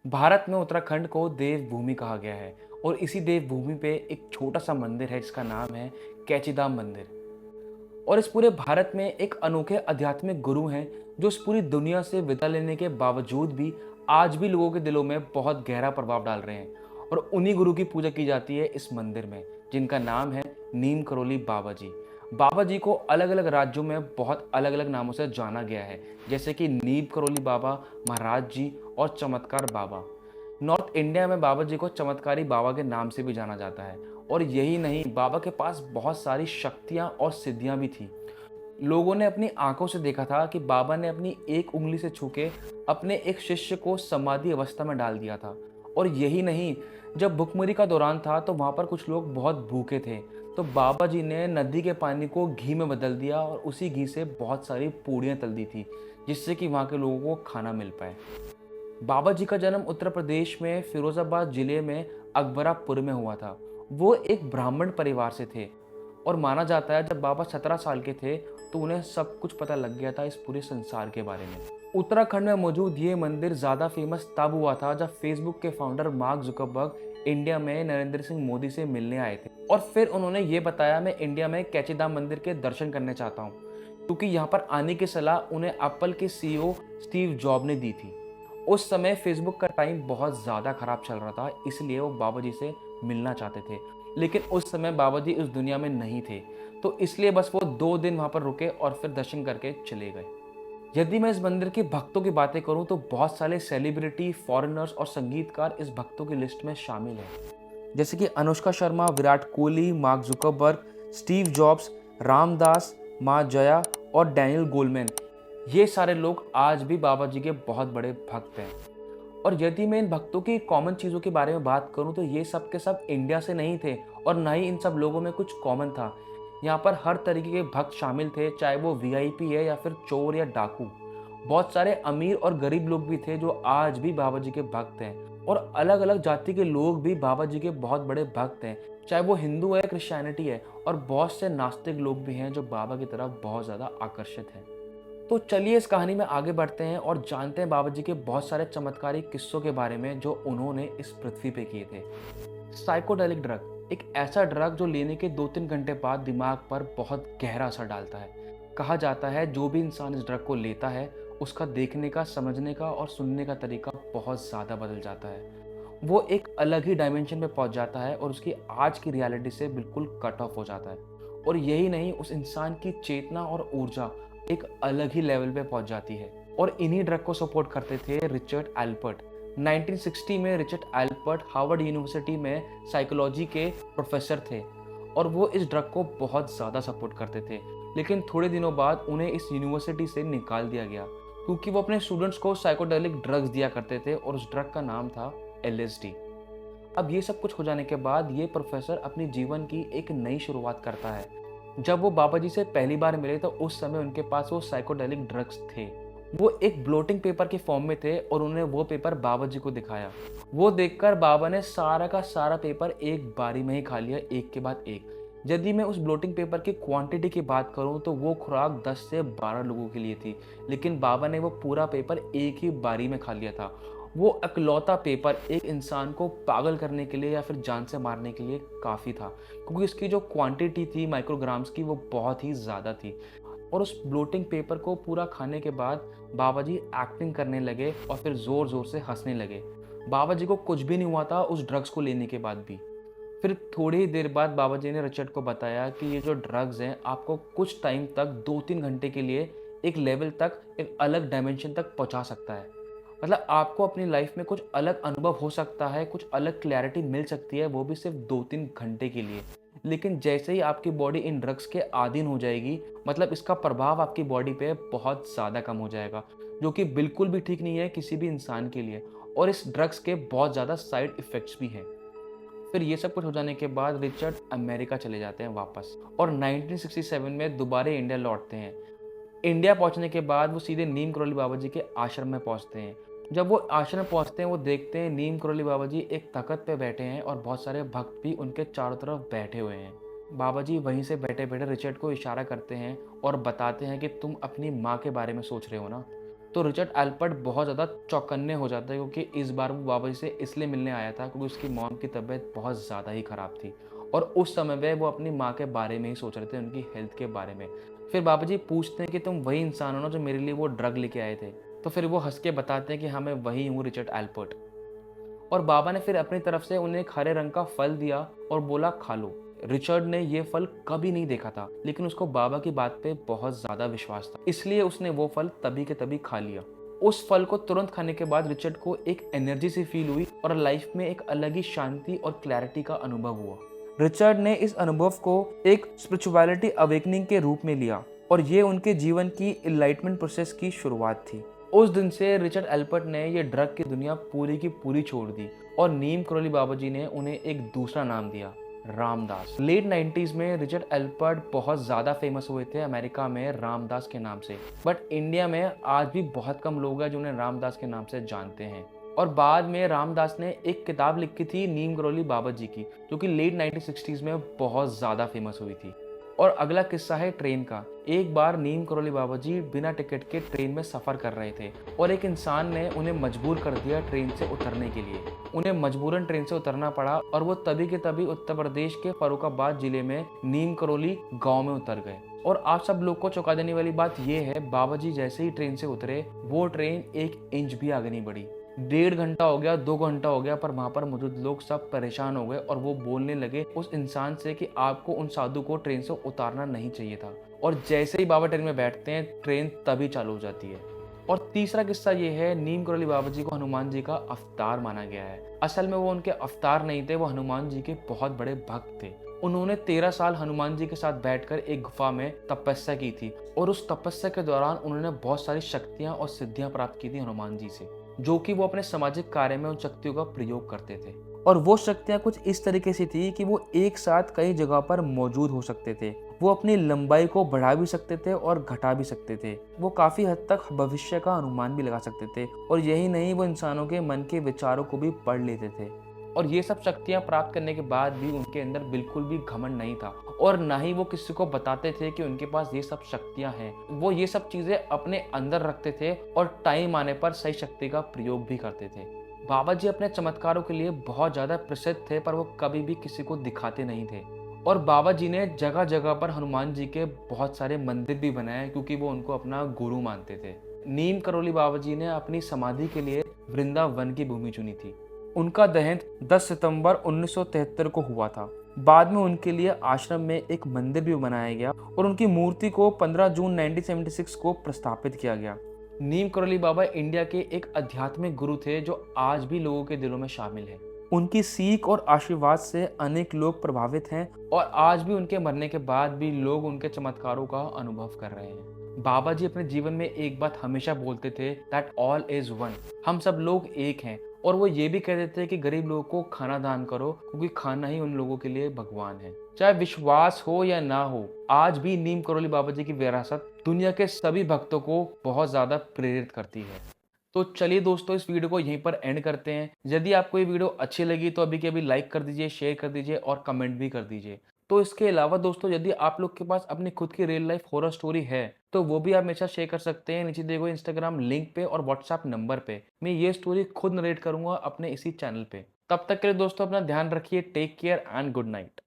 भारत में उत्तराखंड को देवभूमि कहा गया है और इसी देवभूमि पे एक छोटा सा मंदिर है जिसका नाम है कैचीधाम मंदिर। और इस पूरे भारत में एक अनोखे आध्यात्मिक गुरु हैं जो इस पूरी दुनिया से विदा लेने के बावजूद भी आज भी लोगों के दिलों में बहुत गहरा प्रभाव डाल रहे हैं। और उन्हीं गुरु की पूजा की जाती है इस मंदिर में, जिनका नाम है नीम करोली बाबा जी। बाबा जी को अलग अलग राज्यों में बहुत अलग अलग नामों से जाना गया है, जैसे कि नीम करोली बाबा, महाराज जी और चमत्कार बाबा। नॉर्थ इंडिया में बाबा जी को चमत्कारी बाबा के नाम से भी जाना जाता है। और यही नहीं, बाबा के पास बहुत सारी शक्तियां और सिद्धियां भी थी। लोगों ने अपनी आंखों से देखा था कि बाबा ने अपनी एक उंगली से छू के अपने एक शिष्य को समाधि अवस्था में डाल दिया था। और यही नहीं, जब भुखमरी का दौरान था तो वहां पर कुछ लोग बहुत भूखे थे, तो बाबा जी ने नदी के पानी को घी में बदल दिया और उसी घी से बहुत सारी पूड़ियाँ तल दी थी, जिससे कि वहाँ के लोगों को खाना मिल पाए। बाबा जी का जन्म उत्तर प्रदेश में फिरोजाबाद जिले में अकबरापुर में हुआ था। वो एक ब्राह्मण परिवार से थे और माना जाता है जब बाबा 17 साल के थे तो उन्हें सब कुछ पता लग गया था इस पूरे संसार के बारे में। उत्तराखंड में मौजूद ये मंदिर ज़्यादा फेमस तब हुआ था जब फेसबुक के फाउंडर मार्क जुकरबर्ग इंडिया में नरेंद्र सिंह मोदी से मिलने आए थे और फिर उन्होंने ये बताया, मैं इंडिया में कैचीधाम मंदिर के दर्शन करने चाहता हूँ, क्योंकि यहाँ पर आने की सलाह उन्हें एप्पल के सीईओ स्टीव जॉब ने दी थी। उस समय फेसबुक का टाइम बहुत ज़्यादा खराब चल रहा था, इसलिए वो बाबा जी से मिलना चाहते थे। लेकिन उस समय बाबा जी इस दुनिया में नहीं थे, तो इसलिए बस वो 2 दिन वहाँ पर रुके और फिर दर्शन करके चले गए। यदि मैं इस मंदिर के भक्तों की बातें करूँ तो बहुत सारे सेलिब्रिटी, फॉरेनर्स और संगीतकार इस भक्तों की लिस्ट में शामिल हैं। जैसे कि Anushka Sharma, Virat Kohli, mark Zuckerberg, Steve jobs, Ramdas, माँ जया और डैनियल गोलमैन। ये सारे लोग आज भी बाबा जी के बहुत बड़े भक्त हैं। और यदि मैं इन भक्तों की कॉमन चीज़ों के बारे में बात करूं तो ये सब के सब इंडिया से नहीं थे और ना ही इन सब लोगों में कुछ कॉमन था। यहाँ पर हर तरीके के भक्त शामिल थे, चाहे वो वीआईपी है या फिर चोर या डाकू। बहुत सारे अमीर और गरीब लोग भी थे जो आज भी बाबा जी के भक्त हैं। और अलग अलग जाति के लोग भी बाबा जी के बहुत बड़े भक्त हैं, चाहे वो हिंदू है, क्रिश्चियनिटी है। और बहुत से नास्तिक लोग भी हैं जो बाबा की तरफ बहुत ज़्यादा आकर्षित हैं। तो चलिए इस कहानी में आगे बढ़ते हैं और जानते हैं बाबा जी के बहुत सारे चमत्कारिक किस्सों के बारे में जो उन्होंने इस पृथ्वी पे किए थे। साइकोडेलिक ड्रग एक ऐसा ड्रग जो लेने के 2-3 घंटे बाद दिमाग पर बहुत गहरा असर डालता है। कहा जाता है जो भी इंसान इस ड्रग को लेता है उसका देखने का, समझने का और सुनने का तरीका बहुत ज़्यादा बदल जाता है। वो एक अलग ही डायमेंशन पे पहुंच जाता है और उसकी आज की रियलिटी से बिल्कुल कट ऑफ हो जाता है। और यही नहीं, उस इंसान की चेतना और ऊर्जा एक अलग ही लेवल पे पहुंच जाती है। और इन्हीं ड्रग को सपोर्ट करते थे रिचर्ड एल्पर्ट। 1960 में रिचर्ड एल्पर्ट हार्वर्ड यूनिवर्सिटी में साइकोलॉजी के प्रोफेसर थे और वो इस ड्रग को बहुत ज़्यादा सपोर्ट करते थे। लेकिन थोड़े दिनों बाद उन्हें इस यूनिवर्सिटी से निकाल दिया गया, क्योंकि वो अपने स्टूडेंट्स को साइकोडेलिक ड्रग्स दिया करते थे और उस ड्रग का नाम था एलएसडी। अब ये सब कुछ हो जाने के बाद ये प्रोफेसर अपनी जीवन की एक नई शुरुआत करता है। जब वो बाबा जी से पहली बार मिले तो उस समय उनके पास वो साइकोडेलिक ड्रग्स थे। वो एक ब्लोटिंग पेपर के फॉर्म में थे और उन्होंने वो पेपर बाबा जी को दिखाया। वो देखकर बाबा ने सारा का सारा पेपर एक बारी में ही खा लिया, एक के बाद एक। यदि मैं उस ब्लोटिंग पेपर की क्वांटिटी की बात करूं तो वो खुराक 10 से 12 लोगों के लिए थी, लेकिन बाबा ने वो पूरा पेपर एक ही बारी में खा लिया था। वो इकलौता पेपर एक इंसान को पागल करने के लिए या फिर जान से मारने के लिए काफ़ी था, क्योंकि इसकी जो क्वांटिटी थी माइक्रोग्राम्स की वो बहुत ही ज़्यादा थी। और उस ब्लोटिंग पेपर को पूरा खाने के बाद बाबा जी एक्टिंग करने लगे और फिर ज़ोर ज़ोर से हंसने लगे। बाबा जी को कुछ भी नहीं हुआ था उस ड्रग्स को लेने के बाद भी। फिर थोड़ी ही देर बाद बाबा जी ने रिचर्ड को बताया कि ये जो ड्रग्स हैं आपको कुछ टाइम तक 2-3 घंटे के लिए एक लेवल तक, एक अलग डायमेंशन तक पहुंचा सकता है। मतलब आपको अपनी लाइफ में कुछ अलग अनुभव हो सकता है, कुछ अलग क्लैरिटी मिल सकती है, वो भी सिर्फ 2-3 घंटे के लिए। लेकिन जैसे ही आपकी बॉडी इन ड्रग्स के अधीन हो जाएगी, मतलब इसका प्रभाव आपकी बॉडी पे बहुत ज़्यादा कम हो जाएगा, जो कि बिल्कुल भी ठीक नहीं है किसी भी इंसान के लिए। और इस ड्रग्स के बहुत ज़्यादा साइड इफ़ेक्ट्स भी हैं। फिर ये सब कुछ हो जाने के बाद रिचर्ड अमेरिका चले जाते हैं वापस और 1967 में दोबारा इंडिया लौटते हैं। इंडिया पहुंचने के बाद वो सीधे नीम करोली बाबा जी के आश्रम में पहुंचते हैं। जब वो आश्रम पहुंचते हैं वो देखते हैं नीम करोली बाबा जी एक तख्त पे बैठे हैं और बहुत सारे भक्त भी उनके चारों तरफ बैठे हुए हैं। बाबा जी वहीं से बैठे बैठे रिचर्ड को इशारा करते हैं और बताते हैं कि तुम अपनी माँ के बारे में सोच रहे हो ना, तो रिचर्ड एल्पर्ट बहुत ज़्यादा चौकन्ने हो जाता है, क्योंकि इस बार वो बाबा जी से इसलिए मिलने आया था क्योंकि उसकी मॉम की तबीयत बहुत ज़्यादा ही ख़राब थी और उस समय पे वो अपनी माँ के बारे में ही सोच रहे थे, उनकी हेल्थ के बारे में। फिर बाबा जी पूछते हैं कि तुम वही इंसान हो ना जो मेरे लिए वो ड्रग लेके आए थे? तो फिर वो हँस के बताते हैं कि हाँ, मैं वही हूँ, रिचर्ड एल्पर्ट। और बाबा ने फिर अपनी तरफ से उन्हें एक हरे रंग का फल दिया और बोला, खा लो। रिचर्ड ने ये फल कभी नहीं देखा था, लेकिन उसको बाबा की बात पे बहुत ज्यादा विश्वास था, इसलिए उसने वो फल तभी के तभी खा लिया। उस फल को तुरंत खाने के बाद रिचर्ड को एक एनर्जी सी फील हुई और लाइफ में एक अलग ही शांति और क्लैरिटी का अनुभव हुआ। रिचर्ड ने इस अनुभव को एक स्पिरिचुअलिटी अवेकनिंग के रूप में लिया और ये उनके जीवन की इनलाइटमेंट प्रोसेस की शुरुआत थी। उस दिन से रिचर्ड एल्पर्ट ने ये ड्रग की दुनिया पूरी की पूरी छोड़ दी और नीम करोली बाबा जी ने उन्हें एक दूसरा नाम दिया, रामदास। लेट 90s में रिचर्ड एल्पर्ट बहुत ज़्यादा फेमस हुए थे अमेरिका में रामदास के नाम से, बट इंडिया में आज भी बहुत कम लोग हैं जो उन्हें रामदास के नाम से जानते हैं। और बाद में रामदास ने एक किताब लिखी थी नीम करोली बाबा जी की, जो कि लेट 1960s में बहुत ज़्यादा फेमस हुई थी। और अगला किस्सा है ट्रेन का। एक बार नीम करोली बाबा जी बिना टिकट के ट्रेन में सफ़र कर रहे थे और एक इंसान ने उन्हें मजबूर कर दिया ट्रेन से उतरने के लिए। उन्हें मजबूरन ट्रेन से उतरना पड़ा और वो तभी के तभी उत्तर प्रदेश के फर्रुखाबाद जिले में नीम करोली गांव में उतर गए। और आप सब लोग को चौंका देने वाली बात यह है, बाबा जी जैसे ही ट्रेन से उतरे वो ट्रेन 1 इंच भी आगे नहीं बढ़ी। 1.5 घंटा हो गया, 2 घंटा हो गया, पर वहां पर मौजूद लोग सब परेशान हो गए और वो बोलने लगे उस इंसान से कि आपको उन साधु को ट्रेन से उतारना नहीं चाहिए था। और जैसे ही बाबा ट्रेन में बैठते हैं ट्रेन तभी चालू हो जाती है। और तीसरा किस्सा ये है, नीम करोली बाबा जी को हनुमान जी का अवतार माना गया है। असल में वो उनके अवतार नहीं थे, वो हनुमान जी के बहुत बड़े भक्त थे। उन्होंने 13 साल हनुमान जी के साथ बैठकर एक गुफा में तपस्या की थी और उस तपस्या के दौरान उन्होंने बहुत सारी शक्तियां और सिद्धियां प्राप्त की थी हनुमान जी से, जो कि वो अपने सामाजिक कार्य में उन शक्तियों का प्रयोग करते थे। और वो शक्तियां कुछ इस तरीके से थी कि वो एक साथ कई जगह पर मौजूद हो सकते थे। वो अपनी लंबाई को बढ़ा भी सकते थे और घटा भी सकते थे। वो काफी हद तक भविष्य का अनुमान भी लगा सकते थे और यही नहीं, वो इंसानों के मन के विचारों को भी पढ़ लेते थे। और ये सब शक्तियां प्राप्त करने के बाद भी उनके अंदर बिल्कुल भी घमंड नहीं था और ना ही वो किसी को बताते थे कि उनके पास ये सब शक्तियां हैं। वो ये सब चीजें अपने अंदर रखते थे और टाइम आने पर सही शक्ति का प्रयोग भी करते थे। बाबा जी अपने चमत्कारों के लिए बहुत ज्यादा प्रसिद्ध थे, पर वो कभी भी किसी को दिखाते नहीं थे। और बाबा जी ने जगह जगह पर हनुमान जी के बहुत सारे मंदिर भी बनाए, क्योंकि वो उनको अपना गुरु मानते थे। नीम करोली बाबा जी ने अपनी समाधि के लिए वृंदावन की भूमि चुनी थी। उनका देहांत 10 सितंबर 1973 को हुआ था। बाद में उनके लिए आश्रम में एक मंदिर भी बनाया गया और उनकी मूर्ति को 15 जून 1976 को प्रस्थापित किया गया। नीम करोली बाबा इंडिया के एक आध्यात्मिक गुरु थे जो आज भी लोगों के दिलों में शामिल है। उनकी सीख और आशीर्वाद से अनेक लोग प्रभावित हैं और आज भी उनके मरने के बाद भी लोग उनके चमत्कारों का अनुभव कर रहे हैं। बाबा जी अपने जीवन में एक बात हमेशा बोलते थे, दैट ऑल इज वन, हम सब लोग एक हैं। और वो ये भी कहते थे कि गरीब लोगों को खाना दान करो, क्योंकि खाना ही उन लोगों के लिए भगवान है। चाहे विश्वास हो या ना हो, आज भी नीम करोली बाबा जी की विरासत दुनिया के सभी भक्तों को बहुत ज्यादा प्रेरित करती है। तो चलिए दोस्तों, इस वीडियो को यहीं पर एंड करते हैं। यदि आपको ये वीडियो अच्छी लगी तो अभी के अभी लाइक कर दीजिए, शेयर कर दीजिए और कमेंट भी कर दीजिए। तो इसके अलावा दोस्तों, यदि आप लोग के पास अपनी खुद की रियल लाइफ हॉरर स्टोरी है तो वो भी आप मेरे साथ शेयर कर सकते हैं नीचे दिए गए इंस्टाग्राम लिंक पे और व्हाट्सएप नंबर पे। मैं ये स्टोरी खुद नरेट करूंगा अपने इसी चैनल पे। तब तक के लिए दोस्तों अपना ध्यान रखिए। Take care and good night.